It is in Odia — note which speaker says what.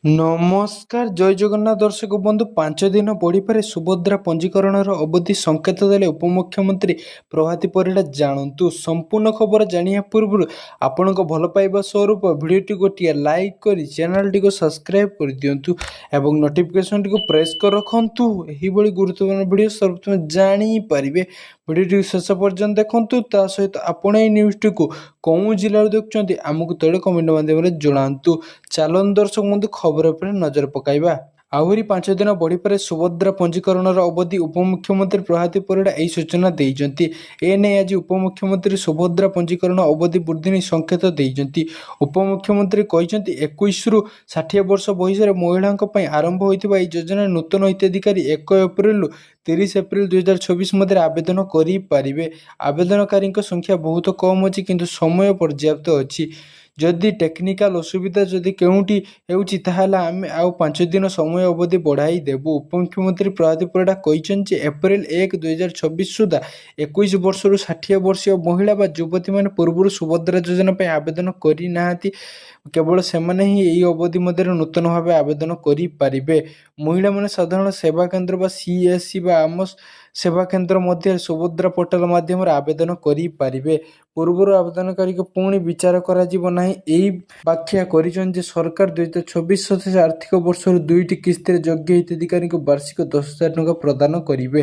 Speaker 1: ନମସ୍କାର ଜୟ ଜଗନ୍ନାଥ ଦର୍ଶକ ବନ୍ଧୁ 5 ଦିନ ବଢ଼ିପାରେ ସୁଭଦ୍ରା ପଞ୍ଜୀକରଣର ଅବଧି ସଂକେତ ଦେଲେ ଉପମୁଖ୍ୟମନ୍ତ୍ରୀ ପ୍ରଭାତୀ ପରିଡ଼ା। ଜାଣନ୍ତୁ ସମ୍ପୂର୍ଣ୍ଣ ଖବର ଜାଣିବା ପୂର୍ବରୁ ଆପଣଙ୍କ ଭଲ ପାଇବା ସ୍ୱରୂପ ଭିଡ଼ିଓଟି ଗୋଟିଏ ଲାଇକ୍ କରି ଚ୍ୟାନେଲଟିକୁ ସବସ୍କ୍ରାଇବ୍ କରିଦିଅନ୍ତୁ ଏବଂ ନୋଟିଫିକେସନଟିକୁ ପ୍ରେସ୍ କରି ରଖନ୍ତୁ। ଏହିଭଳି ଗୁରୁତ୍ୱପୂର୍ଣ୍ଣ ଭିଡ଼ିଓ ସର୍ବପ୍ରଥମେ ଜାଣିପାରିବେ। ଭିଡ଼ିଓଟିକୁ ଶେଷ ପର୍ଯ୍ୟନ୍ତ ଦେଖନ୍ତୁ। ତା ସହିତ ଆପଣ ଏହି ନ୍ୟୁଜ୍ଟିକୁ କେଉଁ ଜିଲ୍ଲାରୁ ଦେଖୁଛନ୍ତି ଆମକୁ ତଳେ କମେଣ୍ଟ ମାଧ୍ୟମରେ ଜଣାନ୍ତୁ। ଚାଲନ୍ତୁ ଦର୍ଶକ ବନ୍ଧୁ ଖବର ଉପରେ ନଜର ପକାଇବା। ଆହୁରି 5 ଦିନ ବଢ଼ିପାରେ ସୁଭଦ୍ରା ପଞ୍ଜୀକରଣର ଅବଧି ଉପମୁଖ୍ୟମନ୍ତ୍ରୀ ପ୍ରଭାତୀ ପରିଡ଼ା ଏହି ସୂଚନା ଦେଇଛନ୍ତି। ଏନେଇ ଆଜି ଉପମୁଖ୍ୟମନ୍ତ୍ରୀ ସୁଭଦ୍ରା ପଞ୍ଜୀକରଣ ଅବଧି ବୃଦ୍ଧି ନେଇ ସଂକେତ ଦେଇଛନ୍ତି। ଉପମୁଖ୍ୟମନ୍ତ୍ରୀ କହିଛନ୍ତି 21ରୁ 60 ବର୍ଷ ବୟସରେ ମହିଳାଙ୍କ ପାଇଁ ଆରମ୍ଭ ହୋଇଥିବା ଏହି ଯୋଜନାରେ ନୂତନ ହିତାଧିକାରୀ 1 ଏପ୍ରିଲରୁ 30 ଏପ୍ରିଲ 2024 ମଧ୍ୟରେ ଆବେଦନ କରିପାରିବେ। ଆବେଦନକାରୀଙ୍କ ସଂଖ୍ୟା ବହୁତ କମ୍ ଅଛି, କିନ୍ତୁ ସମୟ ପର୍ଯ୍ୟାପ୍ତ ଅଛି। ଯଦି ଟେକ୍ନିକାଲ ଅସୁବିଧା ଯଦି କେଉଁଠି ହେଉଛି ତାହେଲେ ଆମେ ଆଉ 5 ଦିନ ସମୟ ଅବଧି ବଢ଼ାଇ ଦେବୁ। ଉପମୁଖ୍ୟମନ୍ତ୍ରୀ ପ୍ରଭାତୀ ପରିଡ଼ା କହିଛନ୍ତି ଯେ ଏପ୍ରିଲ 1, 2024 ସୁଦ୍ଧା 21 ବର୍ଷରୁ 60 ବର୍ଷୀୟ ମହିଳା ବା ଯୁବତୀମାନେ ପୂର୍ବରୁ ସୁଭଦ୍ରା ଯୋଜନା ପାଇଁ ଆବେଦନ କରିନାହାନ୍ତି, କେବଳ ସେମାନେ ହିଁ ଏହି ଅବଧି ମଧ୍ୟରେ ନୂତନ ଭାବେ ଆବେଦନ କରିପାରିବେ। ମହିଳାମାନେ ସାଧାରଣ ସେବା କେନ୍ଦ୍ର ବା CSC ବା ଆମ ସେବା କେନ୍ଦ୍ର ମଧ୍ୟରେ ସୁଭଦ୍ରା ପୋର୍ଟାଲ ମାଧ୍ୟମରେ ଆବେଦନ କରିପାରିବେ। ପୂର୍ବରୁ ଆବେଦନକାରୀଙ୍କ ପୁଣି ବିଚାର କରାଯିବ ନାହିଁ। ଏହି ବ୍ୟାଖ୍ୟା କରିଛନ୍ତି ଯେ ସରକାର 2024-27 ଆର୍ଥିକ ବର୍ଷରୁ 2ଟି କିସ୍ତିରେ ଯୋଗ୍ୟ ହିତାଧିକାରୀଙ୍କୁ ବାର୍ଷିକ 10,000 ଟଙ୍କା ପ୍ରଦାନ କରିବେ।